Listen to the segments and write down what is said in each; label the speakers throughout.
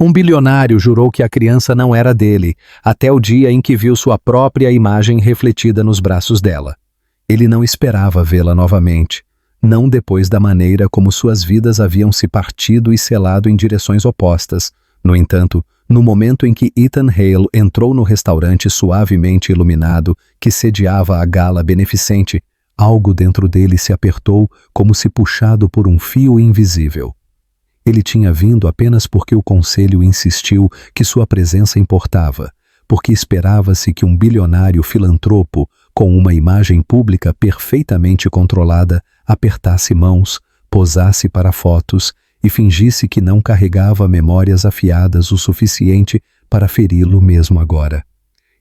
Speaker 1: Um bilionário jurou que a criança não era dele, até o dia em que viu sua própria imagem refletida nos braços dela. Ele não esperava vê-la novamente, não depois da maneira como suas vidas haviam se partido e selado em direções opostas. No entanto, no momento em que Ethan Hale entrou no restaurante suavemente iluminado que sediava a gala beneficente, algo dentro dele se apertou como se puxado por um fio invisível. Ele tinha vindo apenas porque o conselho insistiu que sua presença importava, porque esperava-se que um bilionário filantropo, com uma imagem pública perfeitamente controlada, apertasse mãos, posasse para fotos e fingisse que não carregava memórias afiadas o suficiente para feri-lo mesmo agora.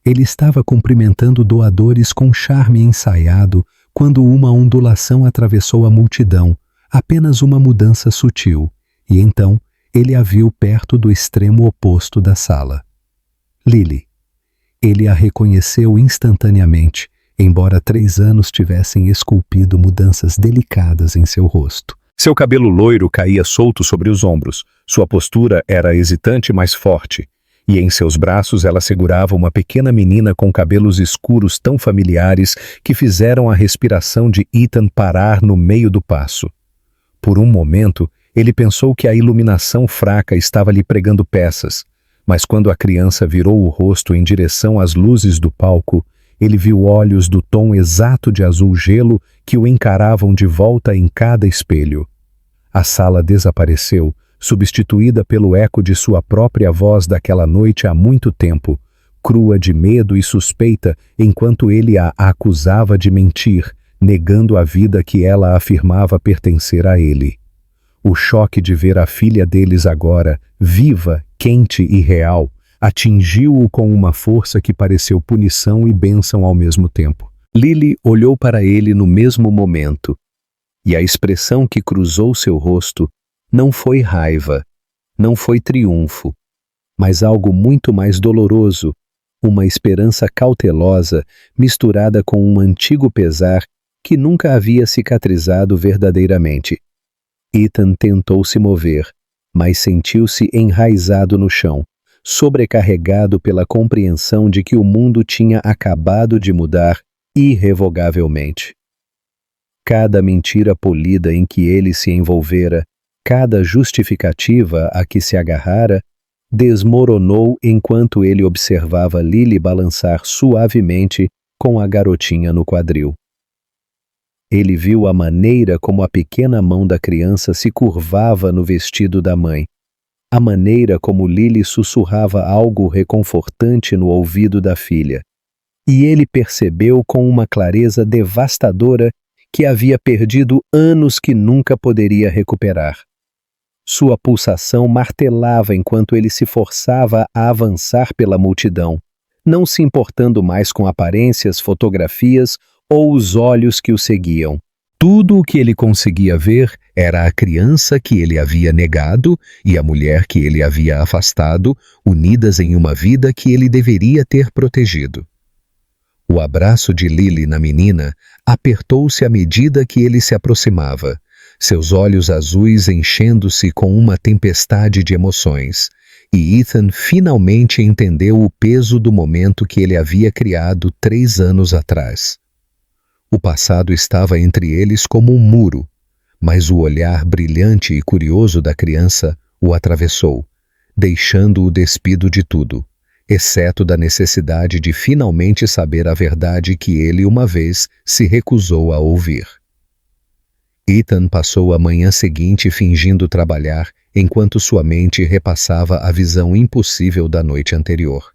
Speaker 1: Ele estava cumprimentando doadores com charme ensaiado quando uma ondulação atravessou a multidão, apenas uma mudança sutil, e então ele a viu perto do extremo oposto da sala. Lily. Ele a reconheceu instantaneamente, embora 3 anos tivessem esculpido mudanças delicadas em seu rosto. Seu cabelo loiro caía solto sobre os ombros, sua postura era hesitante mas forte, e em seus braços ela segurava uma pequena menina com cabelos escuros tão familiares que fizeram a respiração de Ethan parar no meio do passo. Por um momento, ele pensou que a iluminação fraca estava lhe pregando peças, mas quando a criança virou o rosto em direção às luzes do palco, ele viu olhos do tom exato de azul gelo que o encaravam de volta em cada espelho. A sala desapareceu, substituída pelo eco de sua própria voz daquela noite há muito tempo, crua de medo e suspeita enquanto ele a acusava de mentir, negando a vida que ela afirmava pertencer a ele. O choque de ver a filha deles agora, viva, quente e real, atingiu-o com uma força que pareceu punição e bênção ao mesmo tempo. Lily olhou para ele no mesmo momento, e a expressão que cruzou seu rosto não foi raiva, não foi triunfo, mas algo muito mais doloroso, uma esperança cautelosa misturada com um antigo pesar que nunca havia cicatrizado verdadeiramente. Ethan tentou se mover, mas sentiu-se enraizado no chão, sobrecarregado pela compreensão de que o mundo tinha acabado de mudar irrevogavelmente. Cada mentira polida em que ele se envolvera, cada justificativa a que se agarrara, desmoronou enquanto ele observava Lily balançar suavemente com a garotinha no quadril. Ele viu a maneira como a pequena mão da criança se curvava no vestido da mãe, a maneira como Lily sussurrava algo reconfortante no ouvido da filha, e ele percebeu com uma clareza devastadora que havia perdido anos que nunca poderia recuperar. Sua pulsação martelava enquanto ele se forçava a avançar pela multidão, não se importando mais com aparências, fotografias ou os olhos que o seguiam. Tudo o que ele conseguia ver era a criança que ele havia negado e a mulher que ele havia afastado, unidas em uma vida que ele deveria ter protegido. O abraço de Lily na menina apertou-se à medida que ele se aproximava, seus olhos azuis enchendo-se com uma tempestade de emoções, e Ethan finalmente entendeu o peso do momento que ele havia criado 3 anos atrás. O passado estava entre eles como um muro, mas o olhar brilhante e curioso da criança o atravessou, deixando-o despido de tudo, exceto da necessidade de finalmente saber a verdade que ele uma vez se recusou a ouvir. Ethan passou a manhã seguinte fingindo trabalhar enquanto sua mente repassava a visão impossível da noite anterior.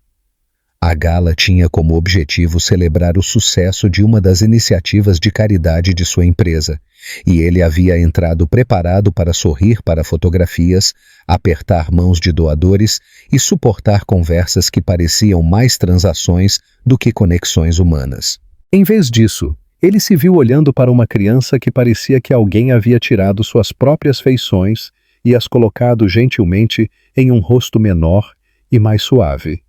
Speaker 1: A gala tinha como objetivo celebrar o sucesso de uma das iniciativas de caridade de sua empresa, e ele havia entrado preparado para sorrir para fotografias, apertar mãos de doadores e suportar conversas que pareciam mais transações do que conexões humanas. Em vez disso, ele se viu olhando para uma criança que parecia que alguém havia tirado suas próprias feições e as colocado gentilmente em um rosto menor e mais suave.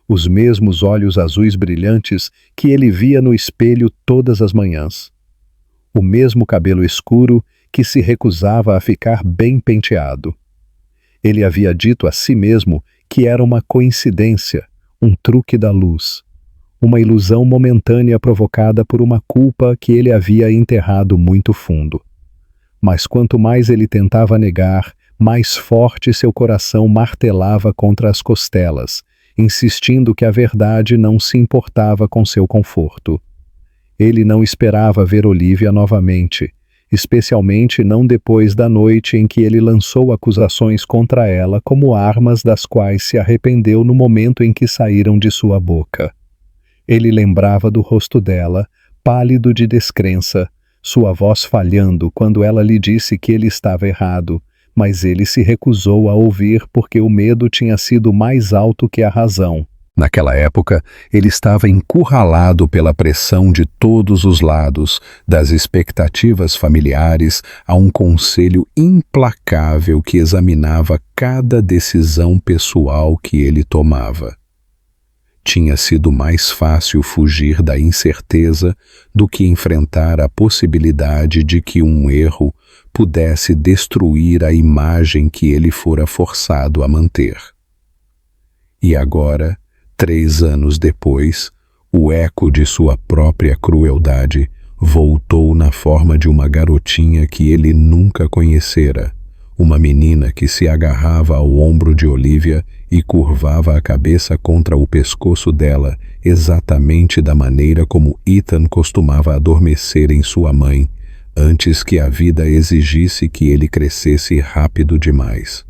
Speaker 1: Os mesmos olhos azuis brilhantes que ele via no espelho todas as manhãs. O mesmo cabelo escuro que se recusava a ficar bem penteado. Ele havia dito a si mesmo que era uma coincidência, um truque da luz, uma ilusão momentânea provocada por uma culpa que ele havia enterrado muito fundo. Mas quanto mais ele tentava negar, mais forte seu coração martelava contra as costelas, insistindo que a verdade não se importava com seu conforto. Ele não esperava ver Olivia novamente, especialmente não depois da noite em que ele lançou acusações contra ela como armas das quais se arrependeu no momento em que saíram de sua boca. Ele lembrava do rosto dela, pálido de descrença, sua voz falhando quando ela lhe disse que ele estava errado, mas ele se recusou a ouvir porque o medo tinha sido mais alto que a razão. Naquela época, ele estava encurralado pela pressão de todos os lados, das expectativas familiares a um conselho implacável que examinava cada decisão pessoal que ele tomava. Tinha sido mais fácil fugir da incerteza do que enfrentar a possibilidade de que um erro pudesse destruir a imagem que ele fora forçado a manter. E agora, 3 anos depois, o eco de sua própria crueldade voltou na forma de uma garotinha que ele nunca conhecera, uma menina que se agarrava ao ombro de Olivia e curvava a cabeça contra o pescoço dela, exatamente da maneira como Ethan costumava adormecer em sua mãe, antes que a vida exigisse que ele crescesse rápido demais.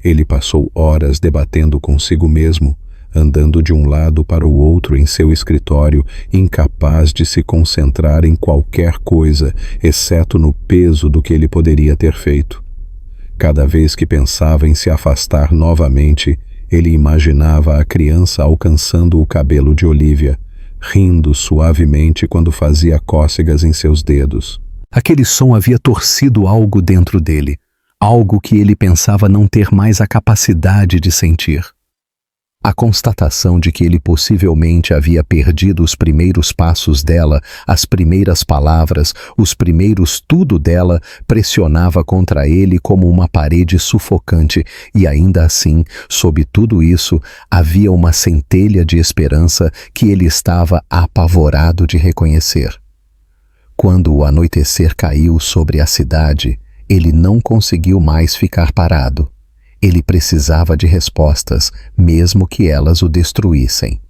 Speaker 1: Ele passou horas debatendo consigo mesmo, andando de um lado para o outro em seu escritório, incapaz de se concentrar em qualquer coisa, exceto no peso do que ele poderia ter feito. Cada vez que pensava em se afastar novamente, ele imaginava a criança alcançando o cabelo de Olivia, rindo suavemente quando fazia cócegas em seus dedos. Aquele som havia torcido algo dentro dele, algo que ele pensava não ter mais a capacidade de sentir. A constatação de que ele possivelmente havia perdido os primeiros passos dela, as primeiras palavras, os primeiros tudo dela, pressionava contra ele como uma parede sufocante, e ainda assim, sob tudo isso, havia uma centelha de esperança que ele estava apavorado de reconhecer. Quando o anoitecer caiu sobre a cidade, ele não conseguiu mais ficar parado. Ele precisava de respostas, mesmo que elas o destruíssem.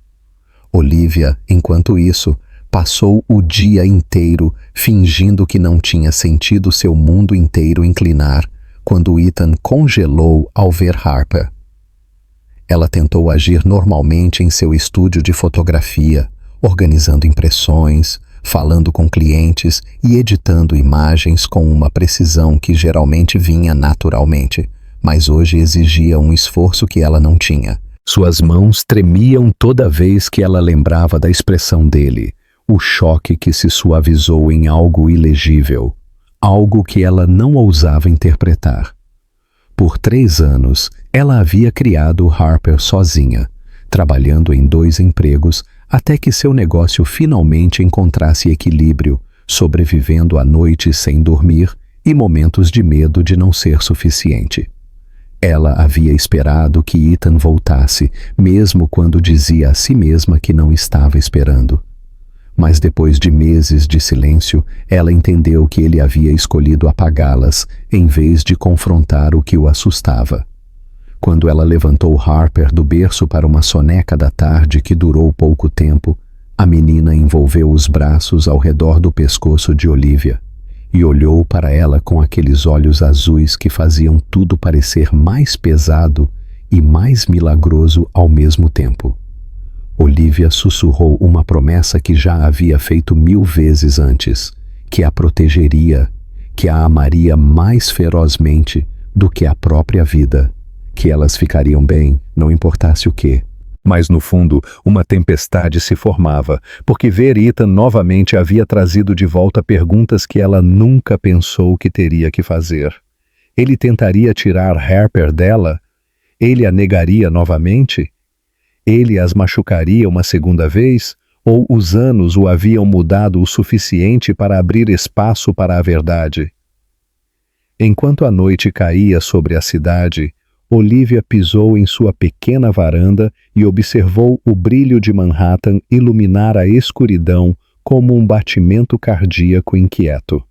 Speaker 1: Olivia, enquanto isso, passou o dia inteiro fingindo que não tinha sentido seu mundo inteiro inclinar quando Ethan congelou ao ver Harper. Ela tentou agir normalmente em seu estúdio de fotografia, organizando impressões, falando com clientes e editando imagens com uma precisão que geralmente vinha naturalmente, mas hoje exigia um esforço que ela não tinha. Suas mãos tremiam toda vez que ela lembrava da expressão dele, o choque que se suavizou em algo ilegível, algo que ela não ousava interpretar. Por 3 anos, ela havia criado Harper sozinha, trabalhando em 2 empregos até que seu negócio finalmente encontrasse equilíbrio, sobrevivendo a noites sem dormir e momentos de medo de não ser suficiente. Ela havia esperado que Ethan voltasse, mesmo quando dizia a si mesma que não estava esperando. Mas depois de meses de silêncio, ela entendeu que ele havia escolhido apagá-las, em vez de confrontar o que o assustava. Quando ela levantou Harper do berço para uma soneca da tarde que durou pouco tempo, a menina envolveu os braços ao redor do pescoço de Olivia e olhou para ela com aqueles olhos azuis que faziam tudo parecer mais pesado e mais milagroso ao mesmo tempo. Olivia sussurrou uma promessa que já havia feito 1000 vezes antes, que a protegeria, que a amaria mais ferozmente do que a própria vida, que elas ficariam bem, não importasse o quê. Mas no fundo, uma tempestade se formava, porque ver Ethan novamente havia trazido de volta perguntas que ela nunca pensou que teria que fazer. Ele tentaria tirar Harper dela? Ele a negaria novamente? Ele as machucaria uma segunda vez? Ou os anos o haviam mudado o suficiente para abrir espaço para a verdade? Enquanto a noite caía sobre a cidade, Olivia pisou em sua pequena varanda e observou o brilho de Manhattan iluminar a escuridão como um batimento cardíaco inquieto.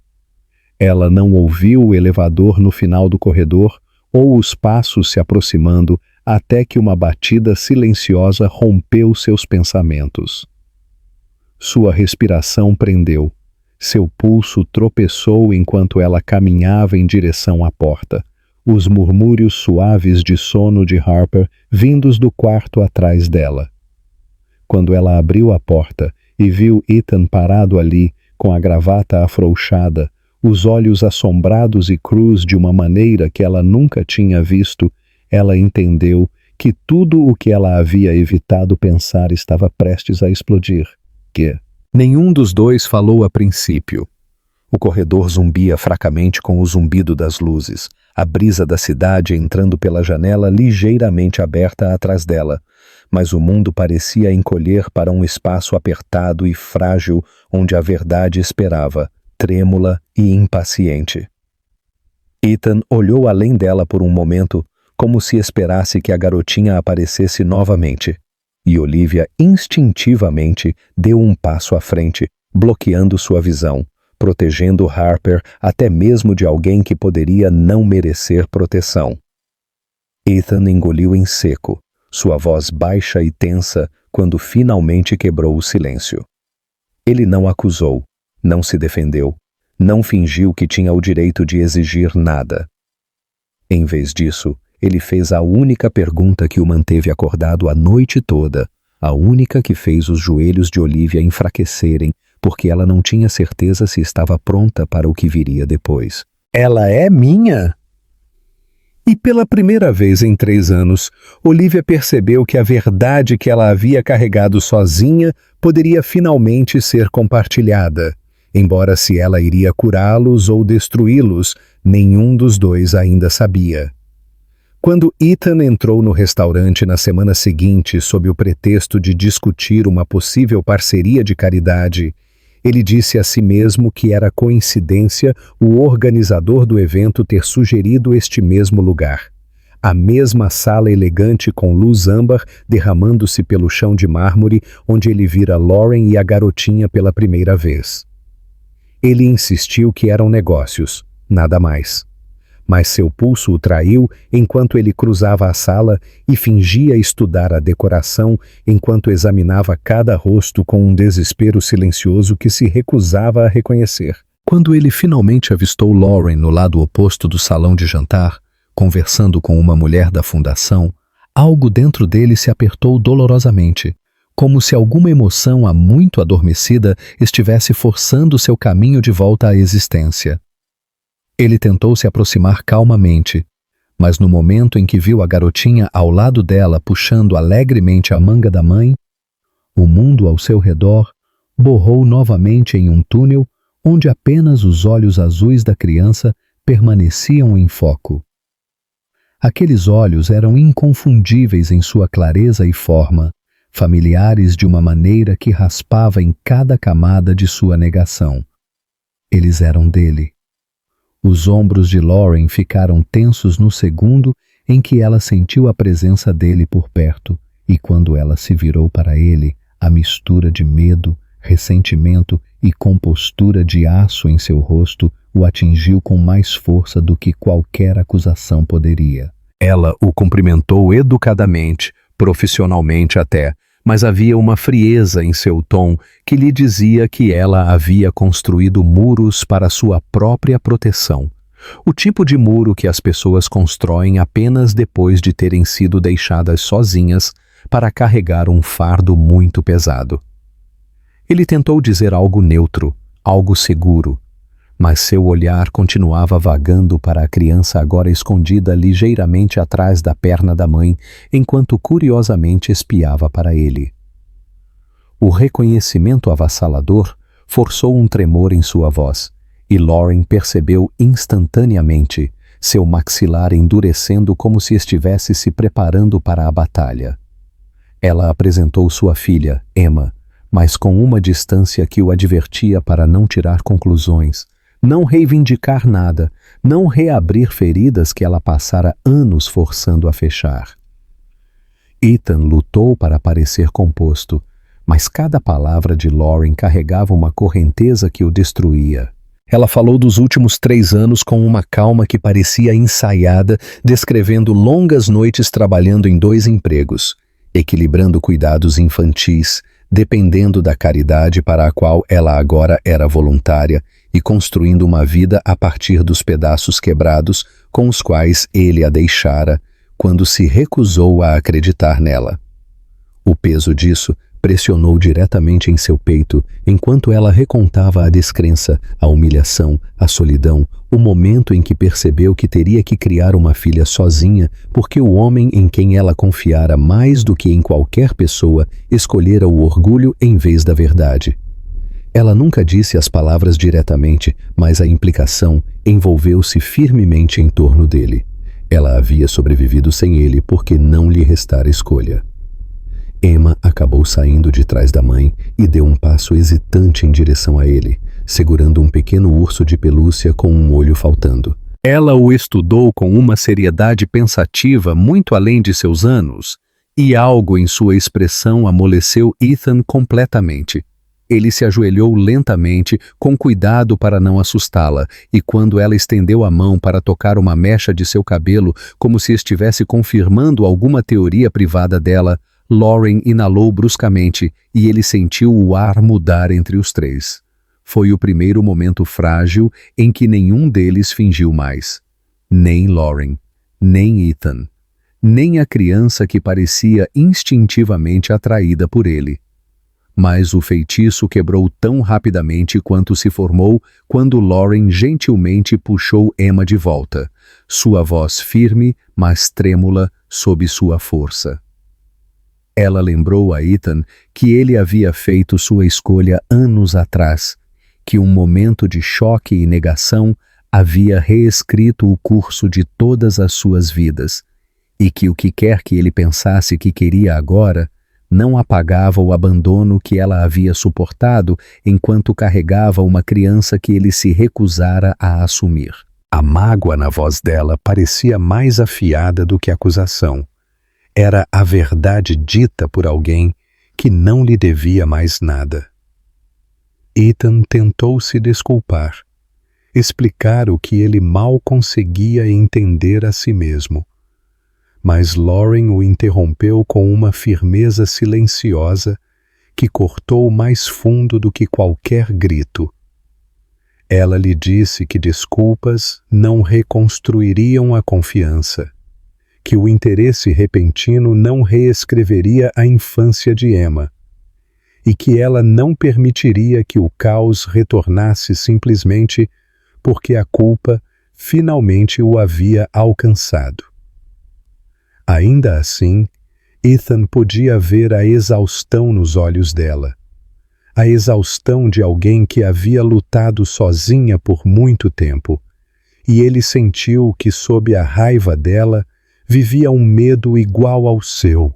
Speaker 1: Ela não ouviu o elevador no final do corredor ou os passos se aproximando até que uma batida silenciosa rompeu seus pensamentos. Sua respiração prendeu. Seu pulso tropeçou enquanto ela caminhava em direção à porta. Os murmúrios suaves de sono de Harper vindos do quarto atrás dela. Quando ela abriu a porta e viu Ethan parado ali, com a gravata afrouxada, os olhos assombrados e crus de uma maneira que ela nunca tinha visto, ela entendeu que tudo o que ela havia evitado pensar estava prestes a explodir. Nenhum dos dois falou a princípio. O corredor zumbia fracamente com o zumbido das luzes, a brisa da cidade entrando pela janela ligeiramente aberta atrás dela, mas o mundo parecia encolher para um espaço apertado e frágil onde a verdade esperava, trêmula e impaciente. Ethan olhou além dela por um momento, como se esperasse que a garotinha aparecesse novamente, e Olivia instintivamente deu um passo à frente, bloqueando sua visão, protegendo Harper até mesmo de alguém que poderia não merecer proteção. Ethan engoliu em seco, sua voz baixa e tensa quando finalmente quebrou o silêncio. Ele não acusou, não se defendeu, não fingiu que tinha o direito de exigir nada. Em vez disso, ele fez a única pergunta que o manteve acordado a noite toda, a única que fez os joelhos de Olivia enfraquecerem, porque ela não tinha certeza se estava pronta para o que viria depois. Ela é minha? E pela primeira vez em 3 anos, Olivia percebeu que a verdade que ela havia carregado sozinha poderia finalmente ser compartilhada. Embora se ela iria curá-los ou destruí-los, nenhum dos dois ainda sabia. Quando Ethan entrou no restaurante na semana seguinte sob o pretexto de discutir uma possível parceria de caridade, ele disse a si mesmo que era coincidência o organizador do evento ter sugerido este mesmo lugar. A mesma sala elegante com luz âmbar derramando-se pelo chão de mármore onde ele vira Lauren e a garotinha pela primeira vez. Ele insistiu que eram negócios, nada mais. Mas seu pulso o traiu enquanto ele cruzava a sala e fingia estudar a decoração enquanto examinava cada rosto com um desespero silencioso que se recusava a reconhecer. Quando ele finalmente avistou Lauren no lado oposto do salão de jantar, conversando com uma mulher da fundação, algo dentro dele se apertou dolorosamente, como se alguma emoção há muito adormecida estivesse forçando seu caminho de volta à existência. Ele tentou se aproximar calmamente, mas no momento em que viu a garotinha ao lado dela puxando alegremente a manga da mãe, o mundo ao seu redor borrou novamente em um túnel onde apenas os olhos azuis da criança permaneciam em foco. Aqueles olhos eram inconfundíveis em sua clareza e forma, familiares de uma maneira que raspava em cada camada de sua negação. Eles eram dele. Os ombros de Lauren ficaram tensos no segundo em que ela sentiu a presença dele por perto, e quando ela se virou para ele, a mistura de medo, ressentimento e compostura de aço em seu rosto o atingiu com mais força do que qualquer acusação poderia. Ela o cumprimentou educadamente, profissionalmente até, mas havia uma frieza em seu tom que lhe dizia que ela havia construído muros para sua própria proteção. O tipo de muro que as pessoas constroem apenas depois de terem sido deixadas sozinhas para carregar um fardo muito pesado. Ele tentou dizer algo neutro, algo seguro, mas seu olhar continuava vagando para a criança agora escondida ligeiramente atrás da perna da mãe, enquanto curiosamente espiava para ele. O reconhecimento avassalador forçou um tremor em sua voz, e Lauren percebeu instantaneamente, seu maxilar endurecendo como se estivesse se preparando para a batalha. Ela apresentou sua filha, Emma, mas com uma distância que o advertia para não tirar conclusões, não reivindicar nada, não reabrir feridas que ela passara anos forçando a fechar. Ethan lutou para parecer composto, mas cada palavra de Lauren carregava uma correnteza que o destruía. Ela falou dos últimos 3 anos com uma calma que parecia ensaiada, descrevendo longas noites trabalhando em 2 empregos, equilibrando cuidados infantis, dependendo da caridade para a qual ela agora era voluntária e construindo uma vida a partir dos pedaços quebrados com os quais ele a deixara quando se recusou a acreditar nela. O peso disso pressionou diretamente em seu peito enquanto ela recontava a descrença, a humilhação, a solidão, o momento em que percebeu que teria que criar uma filha sozinha porque o homem em quem ela confiara mais do que em qualquer pessoa escolhera o orgulho em vez da verdade. Ela nunca disse as palavras diretamente, mas a implicação envolveu-se firmemente em torno dele. Ela havia sobrevivido sem ele porque não lhe restara escolha. Emma acabou saindo de trás da mãe e deu um passo hesitante em direção a ele, segurando um pequeno urso de pelúcia com um olho faltando. Ela o estudou com uma seriedade pensativa muito além de seus anos, e algo em sua expressão amoleceu Ethan completamente. Ele se ajoelhou lentamente, com cuidado para não assustá-la, e quando ela estendeu a mão para tocar uma mecha de seu cabelo, como se estivesse confirmando alguma teoria privada dela, Lauren inalou bruscamente e ele sentiu o ar mudar entre os 3. Foi o primeiro momento frágil em que nenhum deles fingiu mais. Nem Lauren, nem Ethan, nem a criança que parecia instintivamente atraída por ele. Mas o feitiço quebrou tão rapidamente quanto se formou quando Lauren gentilmente puxou Emma de volta, sua voz firme, mas trêmula sob sua força. Ela lembrou a Ethan que ele havia feito sua escolha anos atrás, que um momento de choque e negação havia reescrito o curso de todas as suas vidas, e que o que quer que ele pensasse que queria agora não apagava o abandono que ela havia suportado enquanto carregava uma criança que ele se recusara a assumir. A mágoa na voz dela parecia mais afiada do que acusação. Era a verdade dita por alguém que não lhe devia mais nada. Ethan tentou se desculpar, explicar o que ele mal conseguia entender a si mesmo. Mas Lauren o interrompeu com uma firmeza silenciosa que cortou mais fundo do que qualquer grito. Ela lhe disse que desculpas não reconstruiriam a confiança, que o interesse repentino não reescreveria a infância de Emma, e que ela não permitiria que o caos retornasse simplesmente porque a culpa finalmente o havia alcançado. Ainda assim, Ethan podia ver a exaustão nos olhos dela, a exaustão de alguém que havia lutado sozinha por muito tempo, e ele sentiu que sob a raiva dela vivia um medo igual ao seu,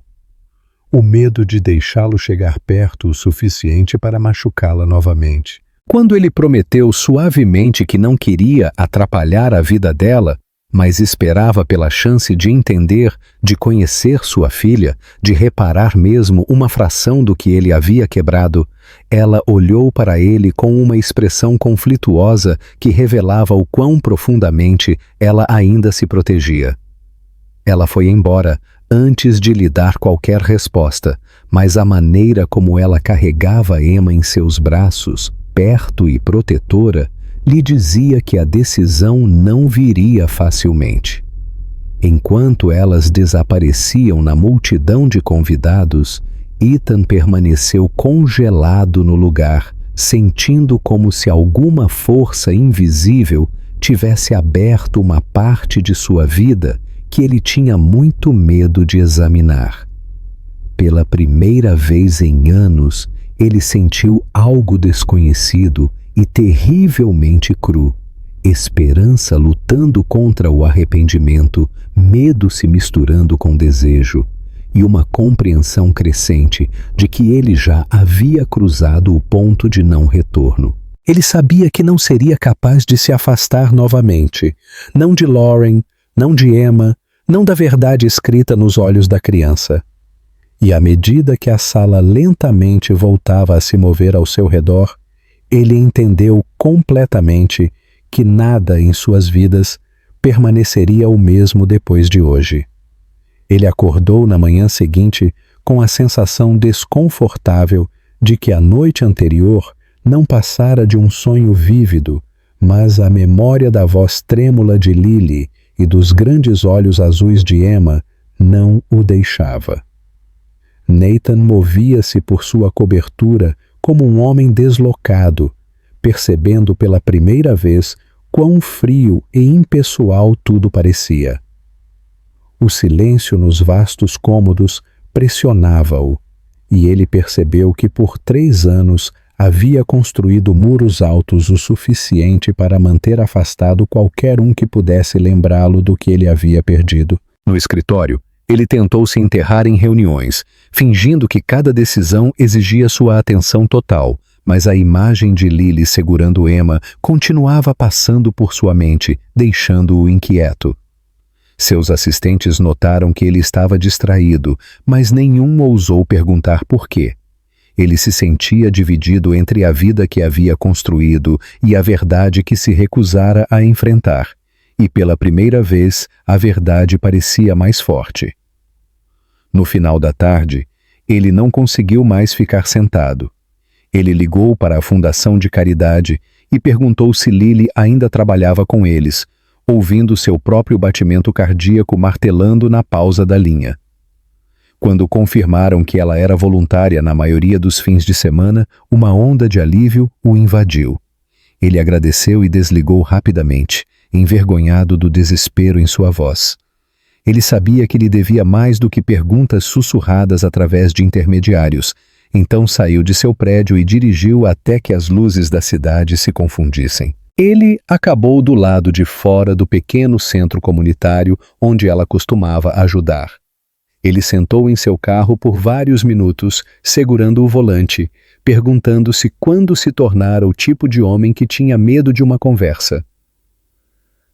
Speaker 1: o medo de deixá-lo chegar perto o suficiente para machucá-la novamente. Quando ele prometeu suavemente que não queria atrapalhar a vida dela, mas esperava pela chance de entender, de conhecer sua filha, de reparar mesmo uma fração do que ele havia quebrado, ela olhou para ele com uma expressão conflituosa que revelava o quão profundamente ela ainda se protegia. Ela foi embora antes de lhe dar qualquer resposta, mas a maneira como ela carregava Emma em seus braços, perto e protetora, lhe dizia que a decisão não viria facilmente. Enquanto elas desapareciam na multidão de convidados, Ethan permaneceu congelado no lugar, sentindo como se alguma força invisível tivesse aberto uma parte de sua vida que ele tinha muito medo de examinar. Pela primeira vez em anos, ele sentiu algo desconhecido e terrivelmente cru, esperança lutando contra o arrependimento, medo se misturando com desejo, e uma compreensão crescente de que ele já havia cruzado o ponto de não retorno. Ele sabia que não seria capaz de se afastar novamente, não de Lauren, não de Emma, não da verdade escrita nos olhos da criança. E à medida que a sala lentamente voltava a se mover ao seu redor, ele entendeu completamente que nada em suas vidas permaneceria o mesmo depois de hoje. Ele acordou na manhã seguinte com a sensação desconfortável de que a noite anterior não passara de um sonho vívido, mas a memória da voz trêmula de Lily e dos grandes olhos azuis de Emma não o deixava. Nathan movia-se por sua cobertura como um homem deslocado, percebendo pela primeira vez quão frio e impessoal tudo parecia. O silêncio nos vastos cômodos pressionava-o, e ele percebeu que por 3 anos havia construído muros altos o suficiente para manter afastado qualquer um que pudesse lembrá-lo do que ele havia perdido. No escritório, ele tentou se enterrar em reuniões, fingindo que cada decisão exigia sua atenção total, mas a imagem de Lily segurando Emma continuava passando por sua mente, deixando-o inquieto. Seus assistentes notaram que ele estava distraído, mas nenhum ousou perguntar por quê. Ele se sentia dividido entre a vida que havia construído e a verdade que se recusara a enfrentar, e pela primeira vez a verdade parecia mais forte. No final da tarde, ele não conseguiu mais ficar sentado. Ele ligou para a Fundação de Caridade e perguntou se Lily ainda trabalhava com eles, ouvindo seu próprio batimento cardíaco martelando na pausa da linha. Quando confirmaram que ela era voluntária na maioria dos fins de semana, uma onda de alívio o invadiu. Ele agradeceu e desligou rapidamente, envergonhado do desespero em sua voz. Ele sabia que lhe devia mais do que perguntas sussurradas através de intermediários, então saiu de seu prédio e dirigiu até que as luzes da cidade se confundissem. Ele acabou do lado de fora do pequeno centro comunitário onde ela costumava ajudar. Ele sentou em seu carro por vários minutos, segurando o volante, perguntando-se quando se tornara o tipo de homem que tinha medo de uma conversa.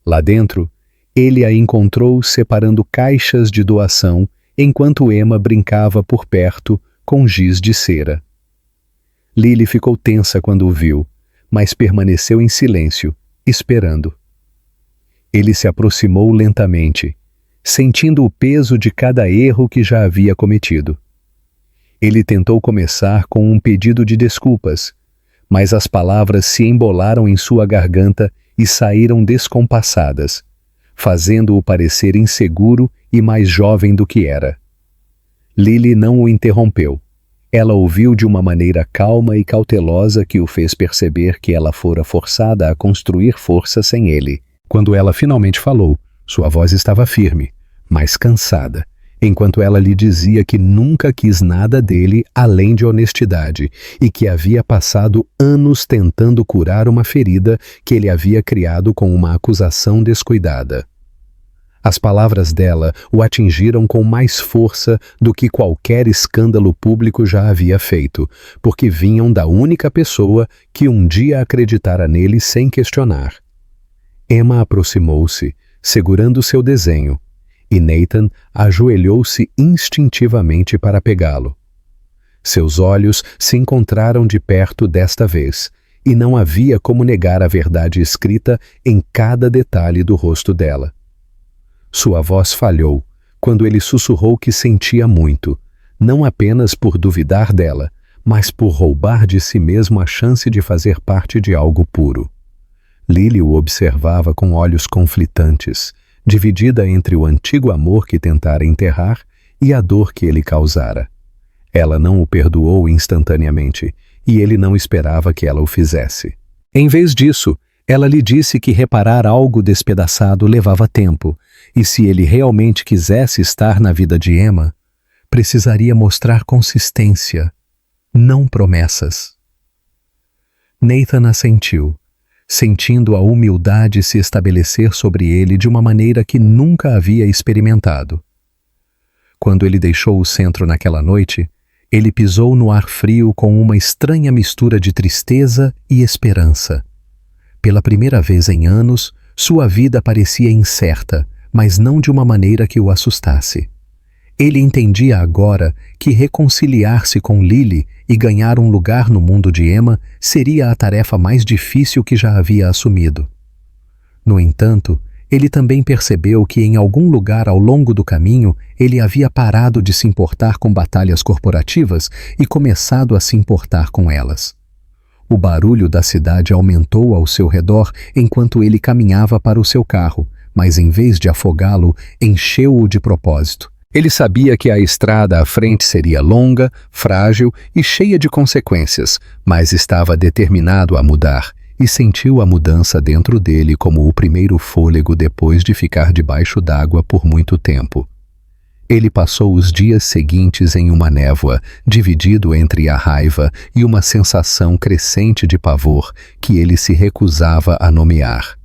Speaker 1: Lá dentro, ele a encontrou separando caixas de doação enquanto Emma brincava por perto com giz de cera. Lily ficou tensa quando o viu, mas permaneceu em silêncio, esperando. Ele se aproximou lentamente, sentindo o peso de cada erro que já havia cometido. Ele tentou começar com um pedido de desculpas, mas as palavras se embolaram em sua garganta e saíram descompassadas, fazendo-o parecer inseguro e mais jovem do que era. Lily não o interrompeu. Ela ouviu de uma maneira calma e cautelosa que o fez perceber que ela fora forçada a construir força sem ele. Quando ela finalmente falou, sua voz estava firme, mas cansada, enquanto ela lhe dizia que nunca quis nada dele além de honestidade e que havia passado anos tentando curar uma ferida que ele havia criado com uma acusação descuidada. As palavras dela o atingiram com mais força do que qualquer escândalo público já havia feito, porque vinham da única pessoa que um dia acreditara nele sem questionar. Emma aproximou-se, segurando seu desenho, e Nathan ajoelhou-se instintivamente para pegá-lo. Seus olhos se encontraram de perto desta vez, e não havia como negar a verdade escrita em cada detalhe do rosto dela. Sua voz falhou quando ele sussurrou que sentia muito, não apenas por duvidar dela, mas por roubar de si mesmo a chance de fazer parte de algo puro. Lily o observava com olhos conflitantes, dividida entre o antigo amor que tentara enterrar e a dor que ele causara. Ela não o perdoou instantaneamente, e ele não esperava que ela o fizesse. Em vez disso, ela lhe disse que reparar algo despedaçado levava tempo, e se ele realmente quisesse estar na vida de Emma, precisaria mostrar consistência, não promessas. Nathan assentiu, sentindo a humildade se estabelecer sobre ele de uma maneira que nunca havia experimentado. Quando ele deixou o centro naquela noite, ele pisou no ar frio com uma estranha mistura de tristeza e esperança. Pela primeira vez em anos, sua vida parecia incerta, mas não de uma maneira que o assustasse. Ele entendia agora que reconciliar-se com Lily e ganhar um lugar no mundo de Emma seria a tarefa mais difícil que já havia assumido. No entanto, ele também percebeu que em algum lugar ao longo do caminho ele havia parado de se importar com batalhas corporativas e começado a se importar com elas. O barulho da cidade aumentou ao seu redor enquanto ele caminhava para o seu carro, mas em vez de afogá-lo, encheu-o de propósito. Ele sabia que a estrada à frente seria longa, frágil e cheia de consequências, mas estava determinado a mudar, e sentiu a mudança dentro dele como o primeiro fôlego depois de ficar debaixo d'água por muito tempo. Ele passou os dias seguintes em uma névoa, dividido entre a raiva e uma sensação crescente de pavor que ele se recusava a nomear.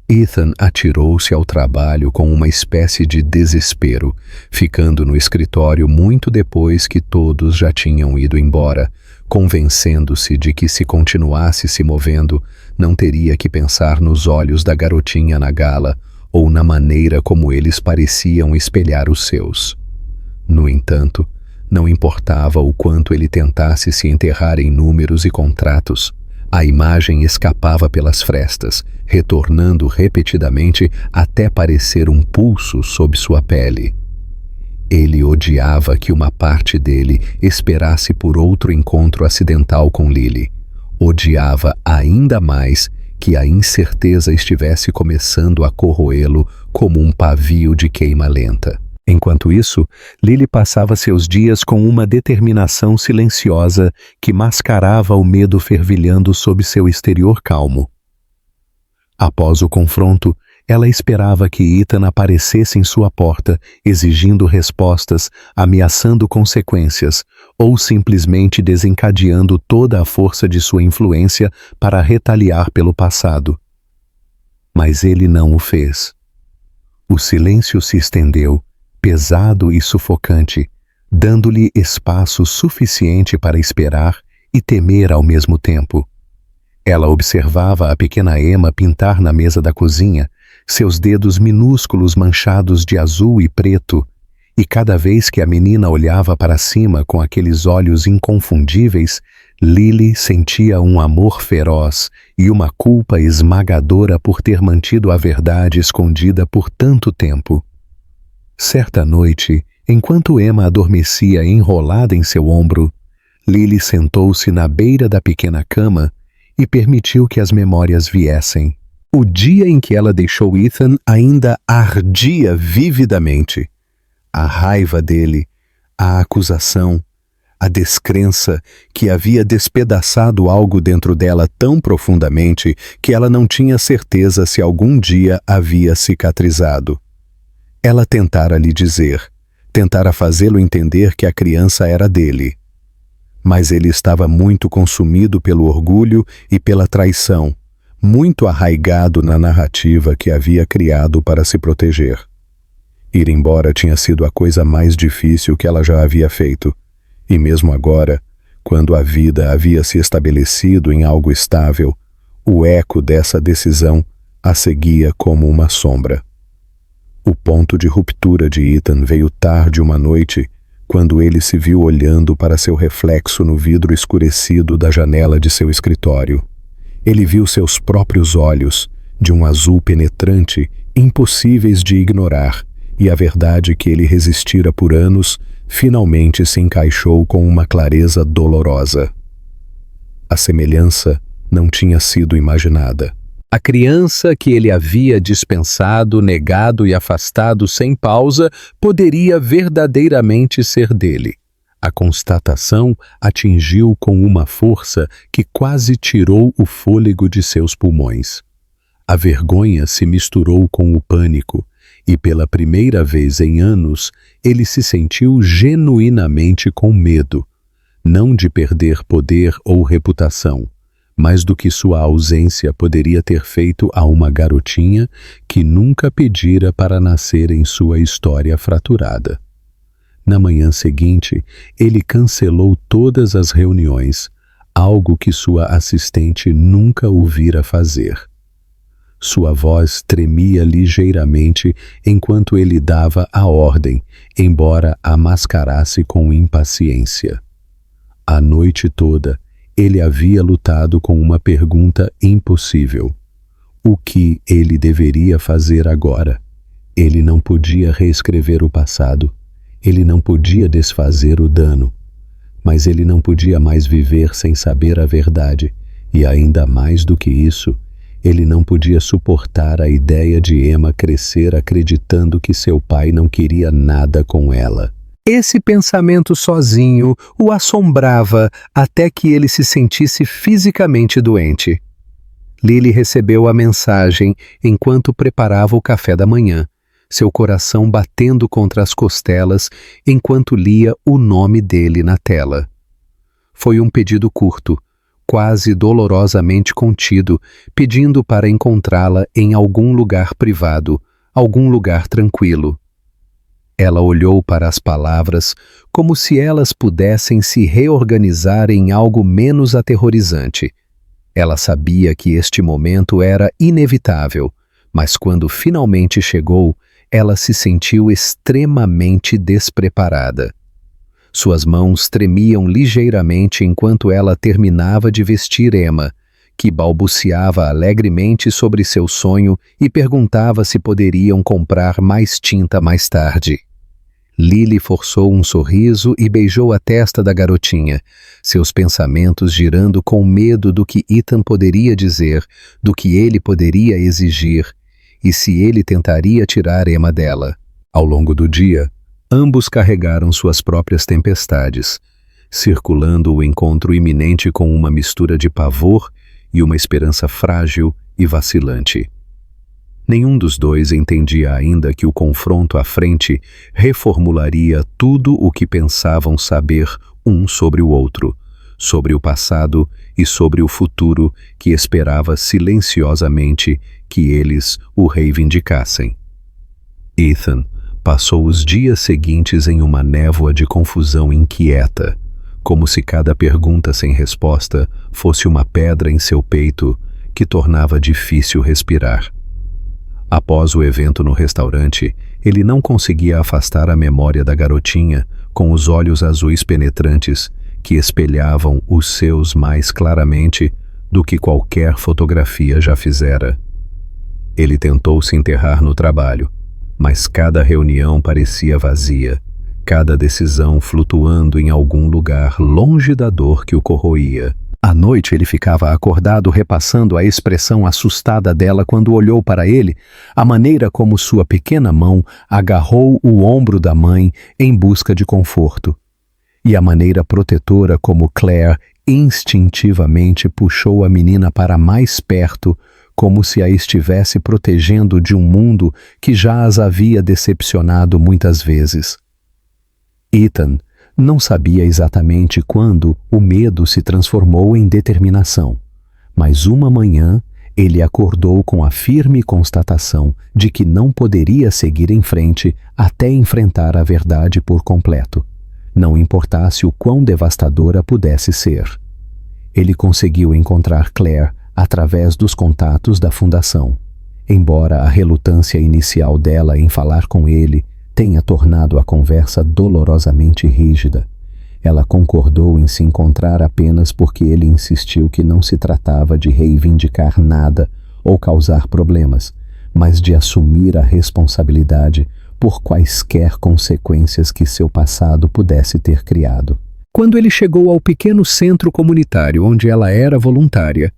Speaker 1: Ethan atirou-se ao trabalho com uma espécie de desespero, ficando no escritório muito depois que todos já tinham ido embora, convencendo-se de que se continuasse se movendo, não teria que pensar nos olhos da garotinha na gala ou na maneira como eles pareciam espelhar os seus. No entanto, não importava o quanto ele tentasse se enterrar em números e contratos, a imagem escapava pelas frestas, retornando repetidamente até parecer um pulso sob sua pele. Ele odiava que uma parte dele esperasse por outro encontro acidental com Lily. Odiava ainda mais que a incerteza estivesse começando a corroê-lo como um pavio de queima lenta. Enquanto isso, Lily passava seus dias com uma determinação silenciosa que mascarava o medo fervilhando sob seu exterior calmo. Após o confronto, ela esperava que Ethan aparecesse em sua porta, exigindo respostas, ameaçando consequências, ou simplesmente desencadeando toda a força de sua influência para retaliar pelo passado. Mas ele não o fez. O silêncio se estendeu, pesado e sufocante, dando-lhe espaço suficiente para esperar e temer ao mesmo tempo. Ela observava a pequena Emma pintar na mesa da cozinha, seus dedos minúsculos manchados de azul e preto, e cada vez que a menina olhava para cima com aqueles olhos inconfundíveis, Lily sentia um amor feroz e uma culpa esmagadora por ter mantido a verdade escondida por tanto tempo. Certa noite, enquanto Emma adormecia enrolada em seu ombro, Lily sentou-se na beira da pequena cama e permitiu que as memórias viessem. O dia em que ela deixou Ethan ainda ardia vividamente. A raiva dele, a acusação, a descrença que havia despedaçado algo dentro dela tão profundamente que ela não tinha certeza se algum dia havia cicatrizado. Ela tentara lhe dizer, tentara fazê-lo entender que a criança era dele. Mas ele estava muito consumido pelo orgulho e pela traição, muito arraigado na narrativa que havia criado para se proteger. Ir embora tinha sido a coisa mais difícil que ela já havia feito, e mesmo agora, quando a vida havia se estabelecido em algo estável, o eco dessa decisão a seguia como uma sombra. O ponto de ruptura de Ethan veio tarde uma noite, quando ele se viu olhando para seu reflexo no vidro escurecido da janela de seu escritório. Ele viu seus próprios olhos, de um azul penetrante, impossíveis de ignorar, e a verdade que ele resistira por anos finalmente se encaixou com uma clareza dolorosa. A semelhança não tinha sido imaginada. A criança que ele havia dispensado, negado e afastado sem pausa poderia verdadeiramente ser dele. A constatação atingiu com uma força que quase tirou o fôlego de seus pulmões. A vergonha se misturou com o pânico, e pela primeira vez em anos ele se sentiu genuinamente com medo, não de perder poder ou reputação, mas do que sua ausência poderia ter feito a uma garotinha que nunca pedira para nascer em sua história fraturada. Na manhã seguinte, ele cancelou todas as reuniões, algo que sua assistente nunca o vira fazer. Sua voz tremia ligeiramente enquanto ele dava a ordem, embora a mascarasse com impaciência. A noite toda, ele havia lutado com uma pergunta impossível. O que ele deveria fazer agora? Ele não podia reescrever o passado. Ele não podia desfazer o dano. Mas ele não podia mais viver sem saber a verdade. E ainda mais do que isso, ele não podia suportar a ideia de Emma crescer acreditando que seu pai não queria nada com ela. Esse pensamento sozinho o assombrava até que ele se sentisse fisicamente doente. Lily recebeu a mensagem enquanto preparava o café da manhã, seu coração batendo contra as costelas enquanto lia o nome dele na tela. Foi um pedido curto, quase dolorosamente contido, pedindo para encontrá-la em algum lugar privado, algum lugar tranquilo. Ela olhou para as palavras como se elas pudessem se reorganizar em algo menos aterrorizante. Ela sabia que este momento era inevitável, mas quando finalmente chegou, ela se sentiu extremamente despreparada. Suas mãos tremiam ligeiramente enquanto ela terminava de vestir Emma, que balbuciava alegremente sobre seu sonho e perguntava se poderiam comprar mais tinta mais tarde. Lily forçou um sorriso e beijou a testa da garotinha, seus pensamentos girando com medo do que Ethan poderia dizer, do que ele poderia exigir, e se ele tentaria tirar Emma dela. Ao longo do dia, ambos carregaram suas próprias tempestades, circulando o encontro iminente com uma mistura de pavor e uma esperança frágil e vacilante. Nenhum dos dois entendia ainda que o confronto à frente reformularia tudo o que pensavam saber um sobre o outro, sobre o passado e sobre o futuro que esperava silenciosamente que eles o reivindicassem. Ethan passou os dias seguintes em uma névoa de confusão inquieta, como se cada pergunta sem resposta fosse uma pedra em seu peito que tornava difícil respirar. Após o evento no restaurante, ele não conseguia afastar a memória da garotinha com os olhos azuis penetrantes que espelhavam os seus mais claramente do que qualquer fotografia já fizera. Ele tentou se enterrar no trabalho, mas cada reunião parecia vazia, cada decisão flutuando em algum lugar longe da dor que o corroía. À noite ele ficava acordado repassando a expressão assustada dela quando olhou para ele, a maneira como sua pequena mão agarrou o ombro da mãe em busca de conforto, e a maneira protetora como Claire instintivamente puxou a menina para mais perto, como se a estivesse protegendo de um mundo que já as havia decepcionado muitas vezes. Ethan não sabia exatamente quando o medo se transformou em determinação, mas uma manhã ele acordou com a firme constatação de que não poderia seguir em frente até enfrentar a verdade por completo, não importasse o quão devastadora pudesse ser. Ele conseguiu encontrar Claire através dos contatos da fundação, embora a relutância inicial dela em falar com ele tenha tornado a conversa dolorosamente rígida. Ela concordou em se encontrar apenas porque ele insistiu que não se tratava de reivindicar nada ou causar problemas, mas de assumir a responsabilidade por quaisquer consequências que seu passado pudesse ter criado. Quando ele chegou ao pequeno centro comunitário onde ela era voluntária,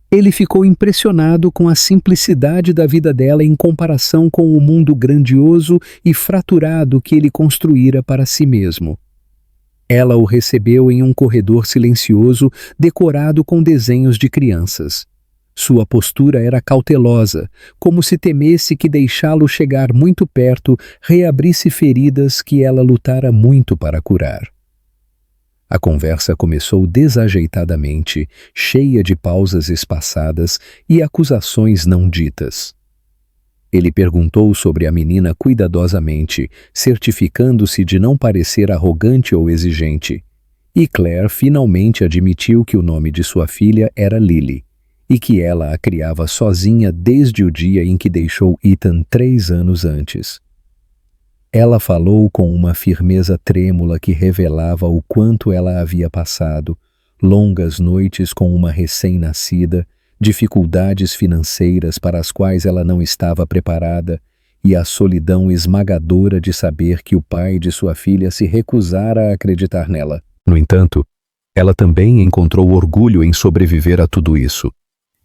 Speaker 1: ele ficou impressionado com a simplicidade da vida dela em comparação com o mundo grandioso e fraturado que ele construíra para si mesmo. Ela o recebeu em um corredor silencioso decorado com desenhos de crianças. Sua postura era cautelosa, como se temesse que deixá-lo chegar muito perto reabrisse feridas que ela lutara muito para curar. A conversa começou desajeitadamente, cheia de pausas espaçadas e acusações não ditas. Ele perguntou sobre a menina cuidadosamente, certificando-se de não parecer arrogante ou exigente. E Claire finalmente admitiu que o nome de sua filha era Lily, e que ela a criava sozinha desde o dia em que deixou Ethan 3 anos antes. Ela falou com uma firmeza trêmula que revelava o quanto ela havia passado, longas noites com uma recém-nascida, dificuldades financeiras para as quais ela não estava preparada e a solidão esmagadora de saber que o pai de sua filha se recusara a acreditar nela. No entanto, ela também encontrou orgulho em sobreviver a tudo isso,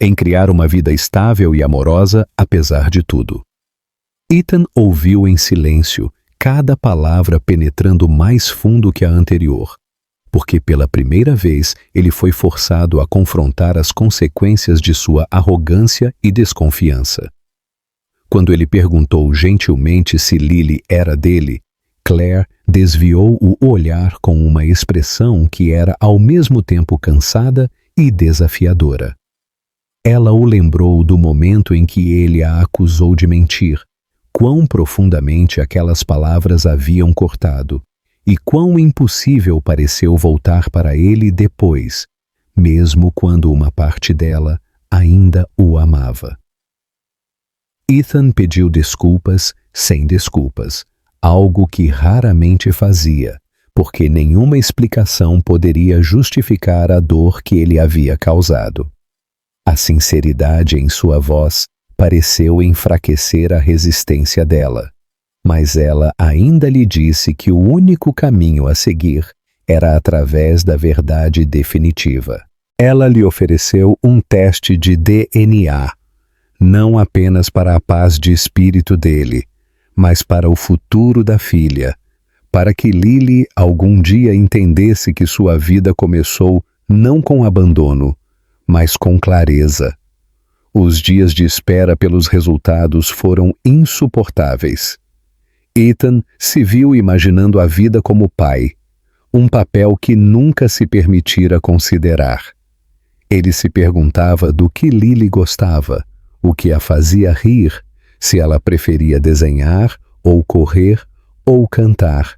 Speaker 1: em criar uma vida estável e amorosa apesar de tudo. Ethan ouviu em silêncio, cada palavra penetrando mais fundo que a anterior, porque pela primeira vez ele foi forçado a confrontar as consequências de sua arrogância e desconfiança. Quando ele perguntou gentilmente se Lily era dele, Claire desviou o olhar com uma expressão que era ao mesmo tempo cansada e desafiadora. Ela o lembrou do momento em que ele a acusou de mentir, quão profundamente aquelas palavras haviam cortado, e quão impossível pareceu voltar para ele depois, mesmo quando uma parte dela ainda o amava. Ethan pediu desculpas sem desculpas, algo que raramente fazia, porque nenhuma explicação poderia justificar a dor que ele havia causado. A sinceridade em sua voz pareceu enfraquecer a resistência dela, mas ela ainda lhe disse que o único caminho a seguir era através da verdade definitiva. Ela lhe ofereceu um teste de DNA, não apenas para a paz de espírito dele, mas para o futuro da filha, para que Lily algum dia entendesse que sua vida começou não com abandono, mas com clareza. Os dias de espera pelos resultados foram insuportáveis. Ethan se viu imaginando a vida como pai, um papel que nunca se permitira considerar. Ele se perguntava do que Lily gostava, o que a fazia rir, se ela preferia desenhar, ou correr, ou cantar,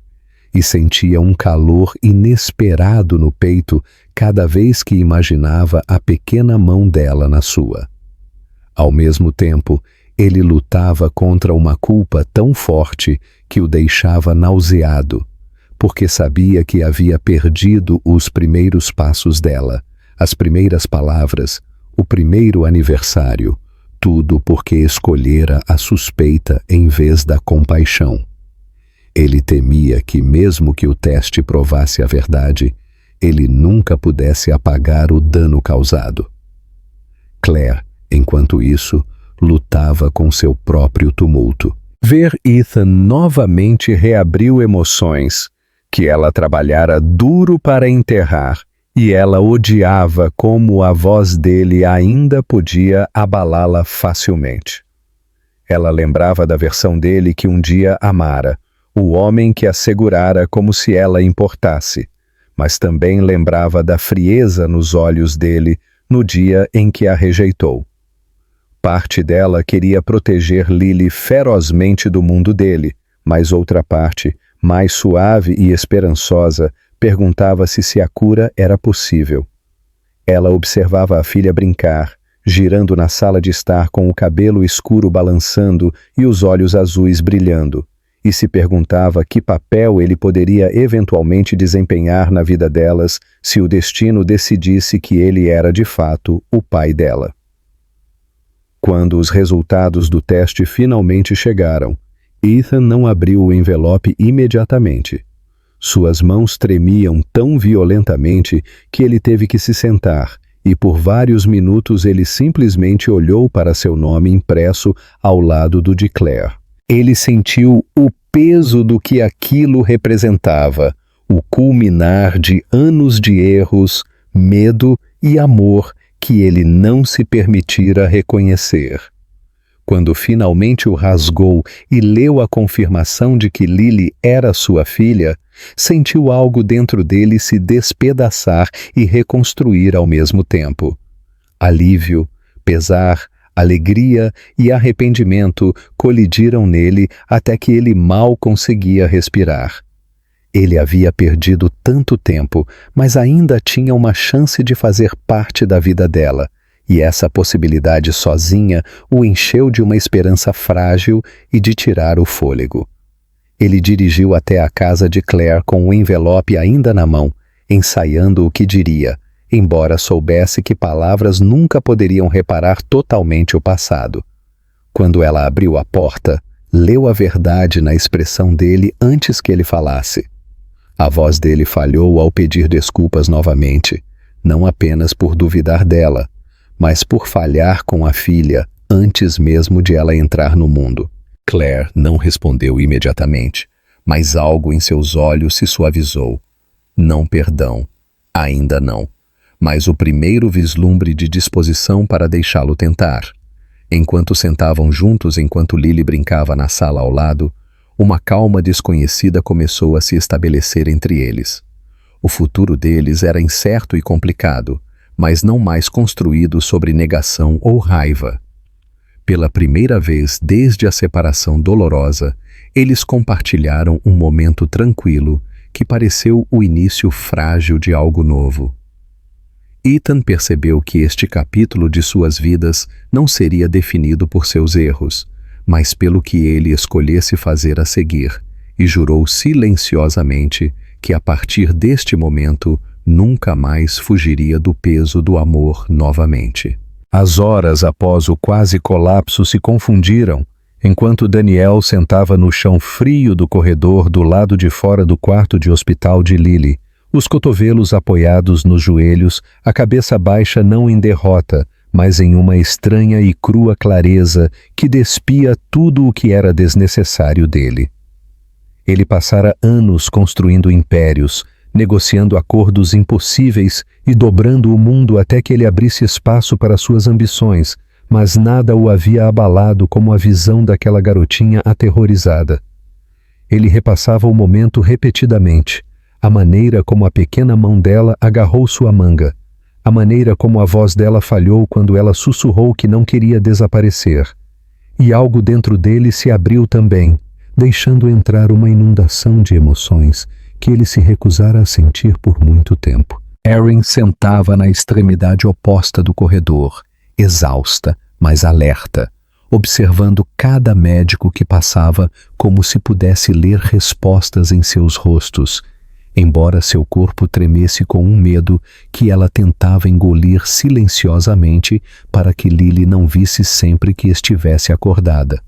Speaker 1: e sentia um calor inesperado no peito cada vez que imaginava a pequena mão dela na sua. Ao mesmo tempo, ele lutava contra uma culpa tão forte que o deixava nauseado, porque sabia que havia perdido os primeiros passos dela, as primeiras palavras, o primeiro aniversário, tudo porque escolhera a suspeita em vez da compaixão. Ele temia que, mesmo que o teste provasse a verdade, ele nunca pudesse apagar o dano causado. Claire, enquanto isso, lutava com seu próprio tumulto. Ver Ethan novamente reabriu emoções que ela trabalhara duro para enterrar, e ela odiava como a voz dele ainda podia abalá-la facilmente. Ela lembrava da versão dele que um dia amara, o homem que a segurara como se ela importasse, mas também lembrava da frieza nos olhos dele no dia em que a rejeitou. Parte dela queria proteger Lily ferozmente do mundo dele, mas outra parte, mais suave e esperançosa, perguntava-se se a cura era possível. Ela observava a filha brincar, girando na sala de estar com o cabelo escuro balançando e os olhos azuis brilhando, e se perguntava que papel ele poderia eventualmente desempenhar na vida delas se o destino decidisse que ele era de fato o pai dela. Quando os resultados do teste finalmente chegaram, Ethan não abriu o envelope imediatamente. Suas mãos tremiam tão violentamente que ele teve que se sentar, e por vários minutos ele simplesmente olhou para seu nome impresso ao lado do de Claire. Ele sentiu o peso do que aquilo representava, o culminar de anos de erros, medo e amor que ele não se permitira reconhecer. Quando finalmente o rasgou e leu a confirmação de que Lily era sua filha, sentiu algo dentro dele se despedaçar e reconstruir ao mesmo tempo. Alívio, pesar, Alegria e arrependimento colidiram nele até que ele mal conseguia respirar. Ele havia perdido tanto tempo, mas ainda tinha uma chance de fazer parte da vida dela, e essa possibilidade sozinha o encheu de uma esperança frágil e de tirar o fôlego. Ele dirigiu até a casa de Claire com o envelope ainda na mão, ensaiando o que diria, embora soubesse que palavras nunca poderiam reparar totalmente o passado. Quando ela abriu a porta, leu a verdade na expressão dele antes que ele falasse. A voz dele falhou ao pedir desculpas novamente, não apenas por duvidar dela, mas por falhar com a filha antes mesmo de ela entrar no mundo. Claire não respondeu imediatamente, mas algo em seus olhos se suavizou. Não perdão, ainda não, mas o primeiro vislumbre de disposição para deixá-lo tentar. Enquanto sentavam juntos enquanto Lily brincava na sala ao lado, uma calma desconhecida começou a se estabelecer entre eles. O futuro deles era incerto e complicado, mas não mais construído sobre negação ou raiva. Pela primeira vez desde a separação dolorosa, eles compartilharam um momento tranquilo que pareceu o início frágil de algo novo. Ethan percebeu que este capítulo de suas vidas não seria definido por seus erros, mas pelo que ele escolhesse fazer a seguir, e jurou silenciosamente que a partir deste momento nunca mais fugiria do peso do amor novamente. As horas após o quase colapso se confundiram, enquanto Daniel sentava no chão frio do corredor do lado de fora do quarto de hospital de Lily, os cotovelos apoiados nos joelhos, a cabeça baixa não em derrota, mas em uma estranha e crua clareza que despia tudo o que era desnecessário dele. Ele passara anos construindo impérios, negociando acordos impossíveis e dobrando o mundo até que ele abrisse espaço para suas ambições, mas nada o havia abalado como a visão daquela garotinha aterrorizada. Ele repassava o momento repetidamente, a maneira como a pequena mão dela agarrou sua manga, a maneira como a voz dela falhou quando ela sussurrou que não queria desaparecer. E algo dentro dele se abriu também, deixando entrar uma inundação de emoções que ele se recusara a sentir por muito tempo. Erin sentava na extremidade oposta do corredor, exausta, mas alerta, observando cada médico que passava como se pudesse ler respostas em seus rostos, embora seu corpo tremesse com um medo que ela tentava engolir silenciosamente para que Lily não visse sempre que estivesse acordada.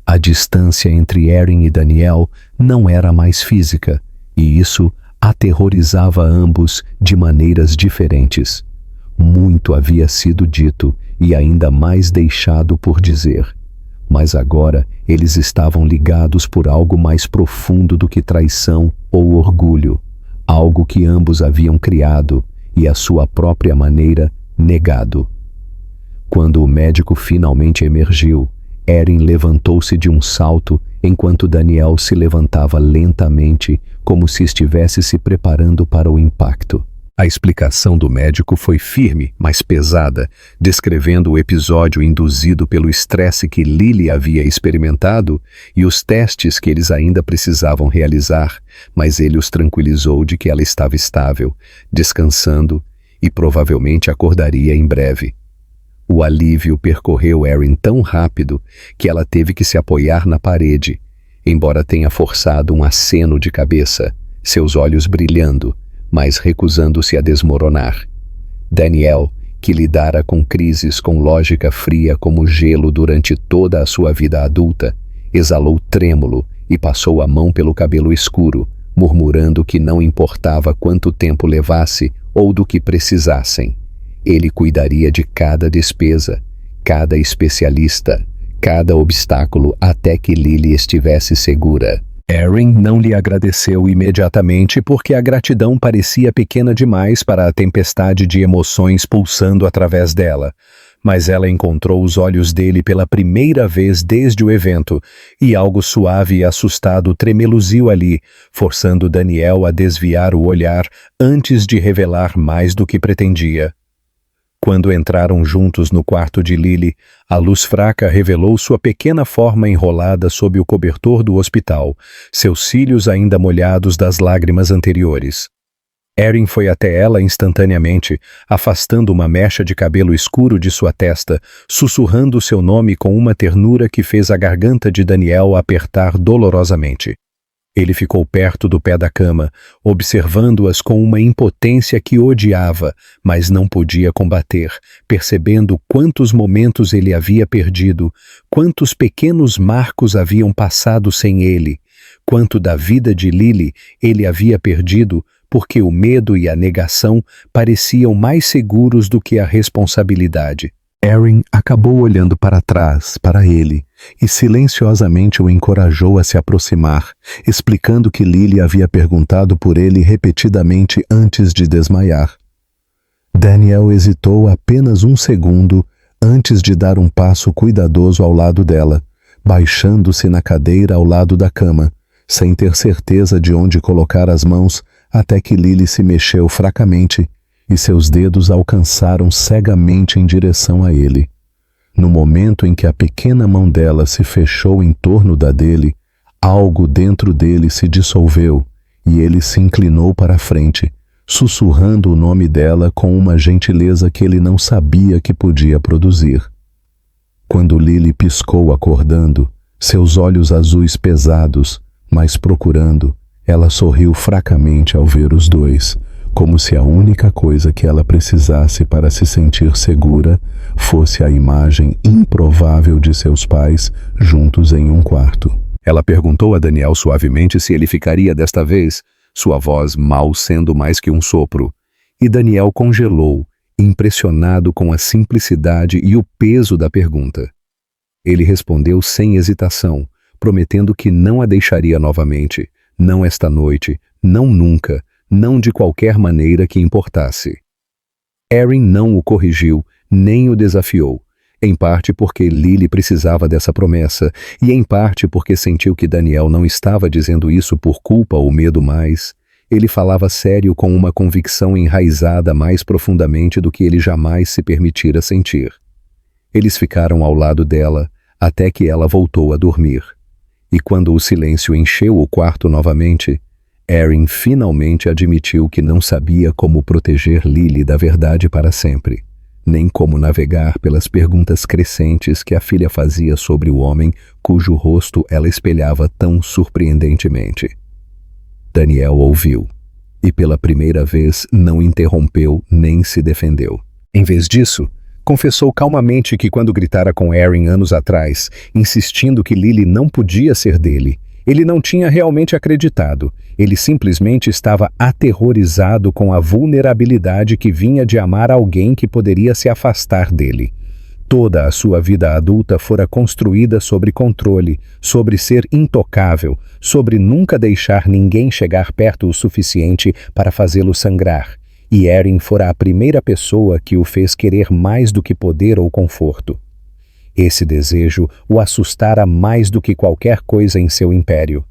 Speaker 1: A distância entre Erin e Daniel não era mais física, e isso aterrorizava ambos de maneiras diferentes. Muito havia sido dito e ainda mais deixado por dizer, mas agora eles estavam ligados por algo mais profundo do que traição ou orgulho, algo que ambos haviam criado e, à sua própria maneira, negado. Quando o médico finalmente emergiu, Erin levantou-se de um salto enquanto Daniel se levantava lentamente, como se estivesse se preparando para o impacto. A explicação do médico foi firme, mas pesada, descrevendo o episódio induzido pelo estresse que Lily havia experimentado e os testes que eles ainda precisavam realizar, mas ele os tranquilizou de que ela estava estável, descansando e provavelmente acordaria em breve. O alívio percorreu Erin tão rápido que ela teve que se apoiar na parede, embora tenha forçado um aceno de cabeça, seus olhos brilhando, mas recusando-se a desmoronar. Daniel, que lidara com crises com lógica fria como gelo durante toda a sua vida adulta, exalou trêmulo e passou a mão pelo cabelo escuro, murmurando que não importava quanto tempo levasse ou do que precisassem. Ele cuidaria de cada despesa, cada especialista, cada obstáculo até que Lily estivesse segura. Erin não lhe agradeceu imediatamente porque a gratidão parecia pequena demais para a tempestade de emoções pulsando através dela, mas ela encontrou os olhos dele pela primeira vez desde o evento, e algo suave e assustado tremeluziu ali, forçando Daniel a desviar o olhar antes de revelar mais do que pretendia. Quando entraram juntos no quarto de Lily, a luz fraca revelou sua pequena forma enrolada sob o cobertor do hospital, seus cílios ainda molhados das lágrimas anteriores. Erin foi até ela instantaneamente, afastando uma mecha de cabelo escuro de sua testa, sussurrando seu nome com uma ternura que fez a garganta de Daniel apertar dolorosamente. Ele ficou perto do pé da cama, observando-as com uma impotência que odiava, mas não podia combater, percebendo quantos momentos ele havia perdido, quantos pequenos marcos haviam passado sem ele, quanto da vida de Lily ele havia perdido, porque o medo e a negação pareciam mais seguros do que a responsabilidade. Erin acabou olhando para trás, para ele, e silenciosamente o encorajou a se aproximar, explicando que Lily havia perguntado por ele repetidamente antes de desmaiar. Daniel hesitou apenas um segundo antes de dar um passo cuidadoso ao lado dela, baixando-se na cadeira ao lado da cama, sem ter certeza de onde colocar as mãos, até que Lily se mexeu fracamente e seus dedos alcançaram cegamente em direção a ele. No momento em que a pequena mão dela se fechou em torno da dele, algo dentro dele se dissolveu e ele se inclinou para a frente, sussurrando o nome dela com uma gentileza que ele não sabia que podia produzir. Quando Lily piscou acordando, seus olhos azuis pesados, mas procurando, ela sorriu fracamente ao ver os dois, como se a única coisa que ela precisasse para se sentir segura fosse a imagem improvável de seus pais juntos em um quarto. Ela perguntou a Daniel suavemente se ele ficaria desta vez, sua voz mal sendo mais que um sopro, e Daniel congelou, impressionado com a simplicidade e o peso da pergunta. Ele respondeu sem hesitação, prometendo que não a deixaria novamente, não esta noite, não nunca, não de qualquer maneira que importasse. Erin não o corrigiu, nem o desafiou, em parte porque Lily precisava dessa promessa, e em parte porque sentiu que Daniel não estava dizendo isso por culpa ou medo mais. Ele falava sério com uma convicção enraizada mais profundamente do que ele jamais se permitira sentir. Eles ficaram ao lado dela, até que ela voltou a dormir. E quando o silêncio encheu o quarto novamente, Erin finalmente admitiu que não sabia como proteger Lily da verdade para sempre, nem como navegar pelas perguntas crescentes que a filha fazia sobre o homem cujo rosto ela espelhava tão surpreendentemente. Daniel ouviu, e pela primeira vez não interrompeu nem se defendeu. Em vez disso, confessou calmamente que quando gritara com Erin anos atrás, insistindo que Lily não podia ser dele, ele não tinha realmente acreditado, ele simplesmente estava aterrorizado com a vulnerabilidade que vinha de amar alguém que poderia se afastar dele. Toda a sua vida adulta fora construída sobre controle, sobre ser intocável, sobre nunca deixar ninguém chegar perto o suficiente para fazê-lo sangrar. E Erin fora a primeira pessoa que o fez querer mais do que poder ou conforto. Esse desejo o assustara mais do que qualquer coisa em seu império.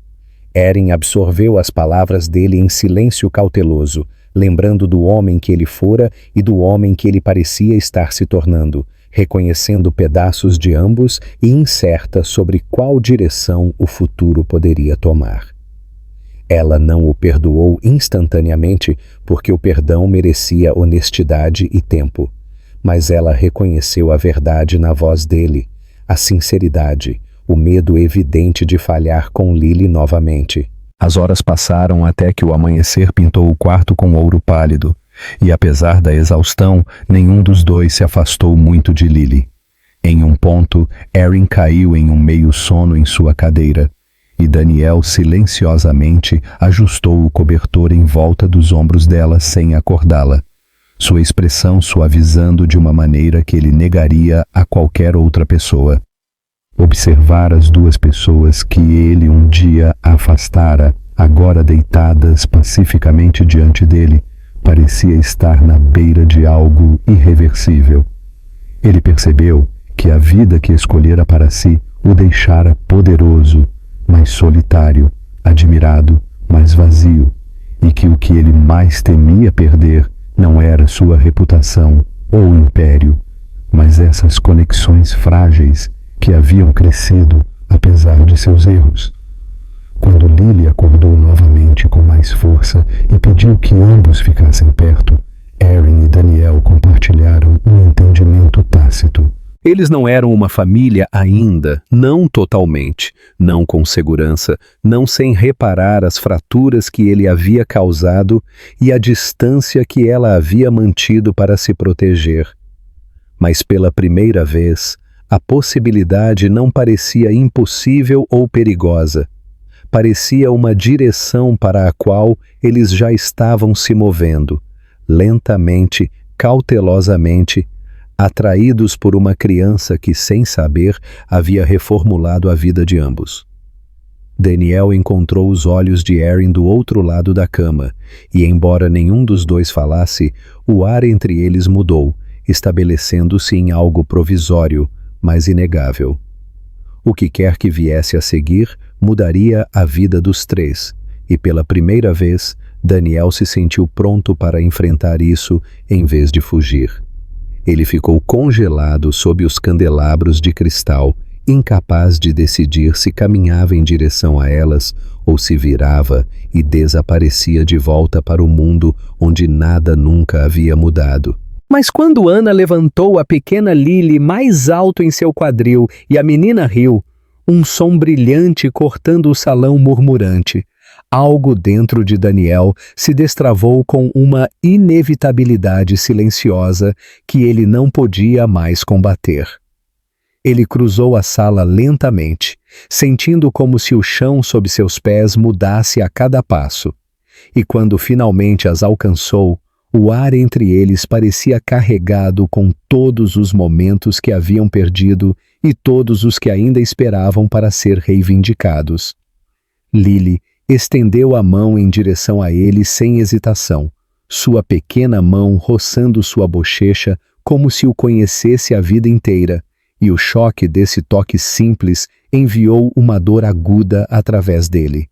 Speaker 1: Erin absorveu as palavras dele em silêncio cauteloso, lembrando do homem que ele fora e do homem que ele parecia estar se tornando, reconhecendo pedaços de ambos e incerta sobre qual direção o futuro poderia tomar. Ela não o perdoou instantaneamente porque o perdão merecia honestidade e tempo, mas ela reconheceu a verdade na voz dele, a sinceridade, o medo evidente de falhar com Lily novamente. As horas passaram até que o amanhecer pintou o quarto com ouro pálido, e apesar da exaustão, nenhum dos dois se afastou muito de Lily. Em um ponto, Erin caiu em um meio sono em sua cadeira, e Daniel silenciosamente ajustou o cobertor em volta dos ombros dela sem acordá-la, sua expressão suavizando de uma maneira que ele negaria a qualquer outra pessoa. Observar as duas pessoas que ele um dia afastara, agora deitadas pacificamente diante dele, parecia estar na beira de algo irreversível. Ele percebeu que a vida que escolhera para si o deixara poderoso, mas solitário, admirado, mas vazio, e que o que ele mais temia perder não era sua reputação, ou império, mas essas conexões frágeis que haviam crescido apesar de seus erros. Quando Lily acordou novamente com mais força e pediu que ambos ficassem perto, Erin e Daniel compartilharam um entendimento tácito. Eles não eram uma família ainda, não totalmente, não com segurança, não sem reparar as fraturas que ele havia causado e a distância que ela havia mantido para se proteger. Mas pela primeira vez, a possibilidade não parecia impossível ou perigosa. Parecia uma direção para a qual eles já estavam se movendo, lentamente, cautelosamente, atraídos por uma criança que, sem saber, havia reformulado a vida de ambos. Daniel encontrou os olhos de Erin do outro lado da cama, e embora nenhum dos dois falasse, o ar entre eles mudou, estabelecendo-se em algo provisório, mas inegável. O que quer que viesse a seguir mudaria a vida dos três, e pela primeira vez, Daniel se sentiu pronto para enfrentar isso em vez de fugir. Ele ficou congelado sob os candelabros de cristal, incapaz de decidir se caminhava em direção a elas ou se virava e desaparecia de volta para o mundo onde nada nunca havia mudado. Mas quando Ana levantou a pequena Lily mais alto em seu quadril e a menina riu, um som brilhante cortando o salão murmurante, algo dentro de Daniel se destravou com uma inevitabilidade silenciosa que ele não podia mais combater. Ele cruzou a sala lentamente, sentindo como se o chão sob seus pés mudasse a cada passo. E quando finalmente as alcançou, o ar entre eles parecia carregado com todos os momentos que haviam perdido e todos os que ainda esperavam para ser reivindicados. Lily estendeu a mão em direção a ele sem hesitação, sua pequena mão roçando sua bochecha como se o conhecesse a vida inteira, e o choque desse toque simples enviou uma dor aguda através dele.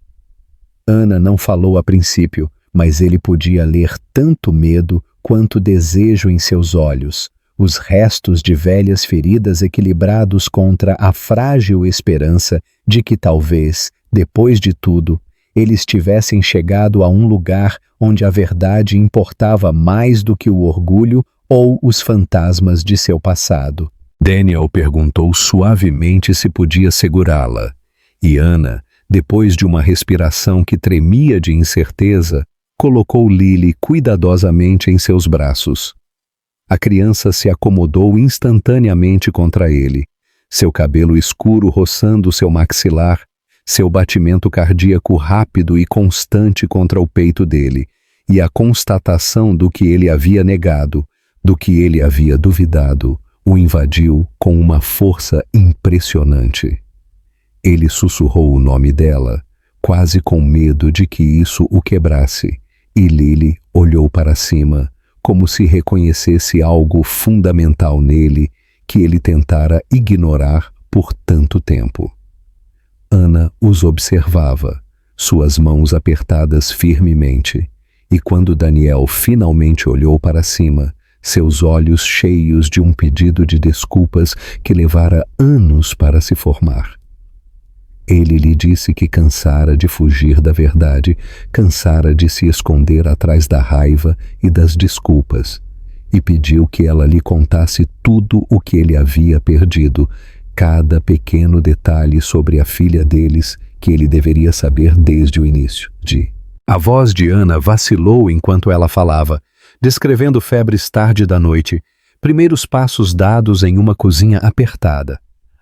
Speaker 1: Ana não falou a princípio, mas ele podia ler tanto medo quanto desejo em seus olhos, os restos de velhas feridas equilibrados contra a frágil esperança de que talvez, depois de tudo, eles tivessem chegado a um lugar onde a verdade importava mais do que o orgulho ou os fantasmas de seu passado. Daniel perguntou suavemente se podia segurá-la, e Ana, depois de uma respiração que tremia de incerteza, colocou Lily cuidadosamente em seus braços. A criança se acomodou instantaneamente contra ele, seu cabelo escuro roçando seu maxilar, seu batimento cardíaco rápido e constante contra o peito dele, e a constatação do que ele havia negado, do que ele havia duvidado, o invadiu com uma força impressionante. Ele sussurrou o nome dela, quase com medo de que isso o quebrasse, e Lily olhou para cima, como se reconhecesse algo fundamental nele que ele tentara ignorar por tanto tempo. Ana os observava, suas mãos apertadas firmemente, e quando Daniel finalmente olhou para cima, seus olhos cheios de um pedido de desculpas que levara anos para se formar. Ele lhe disse que cansara de fugir da verdade, cansara de se esconder atrás da raiva e das desculpas, e pediu que ela lhe contasse tudo o que ele havia perdido, cada pequeno detalhe sobre a filha deles que ele deveria saber desde o início. A voz de Ana vacilou enquanto ela falava, descrevendo febres tarde da noite, primeiros passos dados em uma cozinha apertada,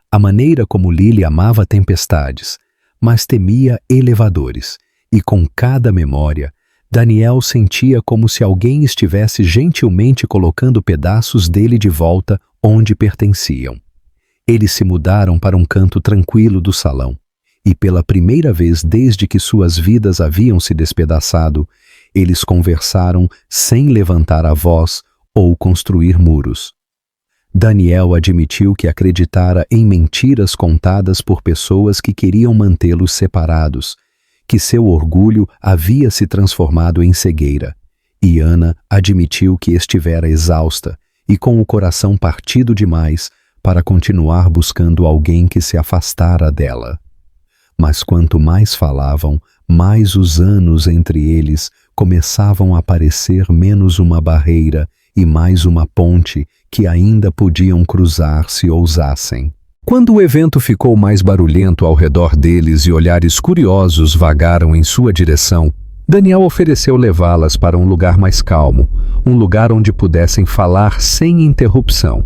Speaker 1: a maneira como Lily amava tempestades, mas temia elevadores, e com cada memória, Daniel sentia como se alguém estivesse gentilmente colocando pedaços dele de volta onde pertenciam. Eles se mudaram para um canto tranquilo do salão, e pela primeira vez desde que suas vidas haviam se despedaçado, eles conversaram sem levantar a voz ou construir muros. Daniel admitiu que acreditara em mentiras contadas por pessoas que queriam mantê-los separados, que seu orgulho havia se transformado em cegueira, e Ana admitiu que estivera exausta e com o coração partido demais para continuar buscando alguém que se afastara dela. Mas quanto mais falavam, mais os anos entre eles começavam a parecer menos uma barreira e mais uma ponte que ainda podiam cruzar se ousassem. Quando o evento ficou mais barulhento ao redor deles e olhares curiosos vagaram em sua direção, Daniel ofereceu levá-las para um lugar mais calmo, um lugar onde pudessem falar sem interrupção.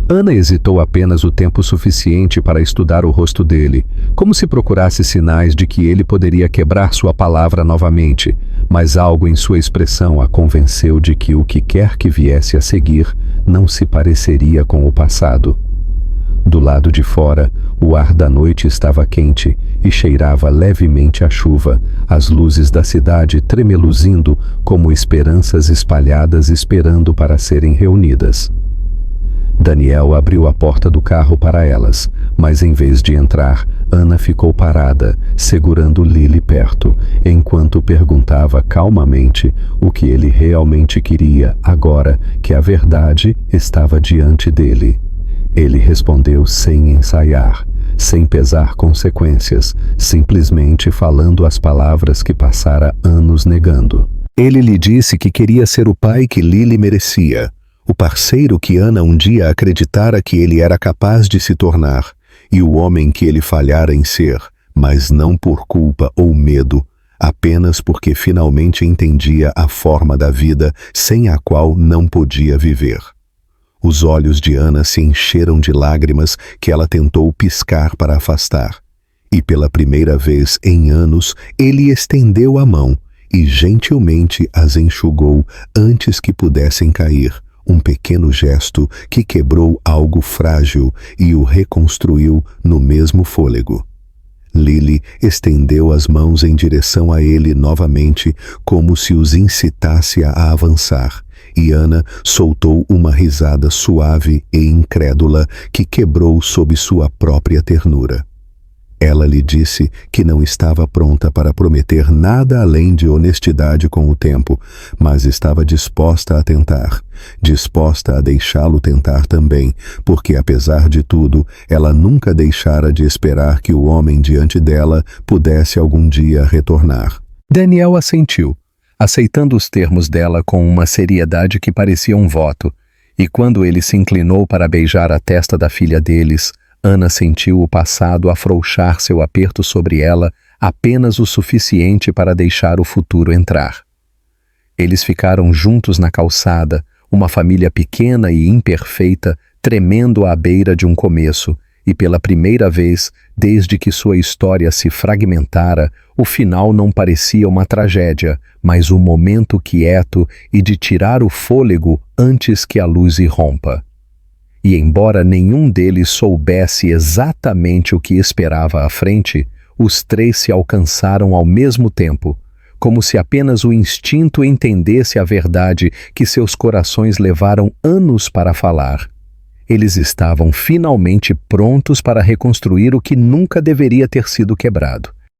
Speaker 1: Ana hesitou apenas o tempo suficiente para estudar o rosto dele, como se procurasse sinais de que ele poderia quebrar sua palavra novamente, mas algo em sua expressão a convenceu de que o que quer que viesse a seguir não se pareceria com o passado. Do lado de fora, o ar da noite estava quente e cheirava levemente a chuva, as luzes da cidade tremeluzindo como esperanças espalhadas esperando para serem reunidas. Daniel abriu a porta do carro para elas, mas em vez de entrar, Ana ficou parada, segurando Lily perto, enquanto perguntava calmamente o que ele realmente queria agora que a verdade estava diante dele. Ele respondeu sem ensaiar, sem pesar consequências, simplesmente falando as palavras que passara anos negando. Ele lhe disse que queria ser o pai que Lily merecia, o parceiro que Ana um dia acreditara que ele era capaz de se tornar, e o homem que ele falhara em ser, mas não por culpa ou medo, apenas porque finalmente entendia a forma da vida sem a qual não podia viver. Os olhos de Ana se encheram de lágrimas que ela tentou piscar para afastar. E pela primeira vez em anos, ele estendeu a mão e gentilmente as enxugou antes que pudessem cair. Um pequeno gesto que quebrou algo frágil e o reconstruiu no mesmo fôlego. Lily estendeu as mãos em direção a ele novamente, como se os incitasse a avançar, e Ana soltou uma risada suave e incrédula que quebrou sob sua própria ternura. Ela lhe disse que não estava pronta para prometer nada além de honestidade com o tempo, mas estava disposta a tentar, disposta a deixá-lo tentar também, porque apesar de tudo, ela nunca deixara de esperar que o homem diante dela pudesse algum dia retornar. Daniel assentiu, aceitando os termos dela com uma seriedade que parecia um voto, e quando ele se inclinou para beijar a testa da filha deles, Ana sentiu o passado afrouxar seu aperto sobre ela apenas o suficiente para deixar o futuro entrar. Eles ficaram juntos na calçada, uma família pequena e imperfeita, tremendo à beira de um começo, e pela primeira vez, desde que sua história se fragmentara, o final não parecia uma tragédia, mas um momento quieto e de tirar o fôlego antes que a luz irrompa. E embora nenhum deles soubesse exatamente o que esperava à frente, os três se alcançaram ao mesmo tempo, como se apenas o instinto entendesse a verdade que seus corações levaram anos para falar. Eles estavam finalmente prontos para reconstruir o que nunca deveria ter sido quebrado.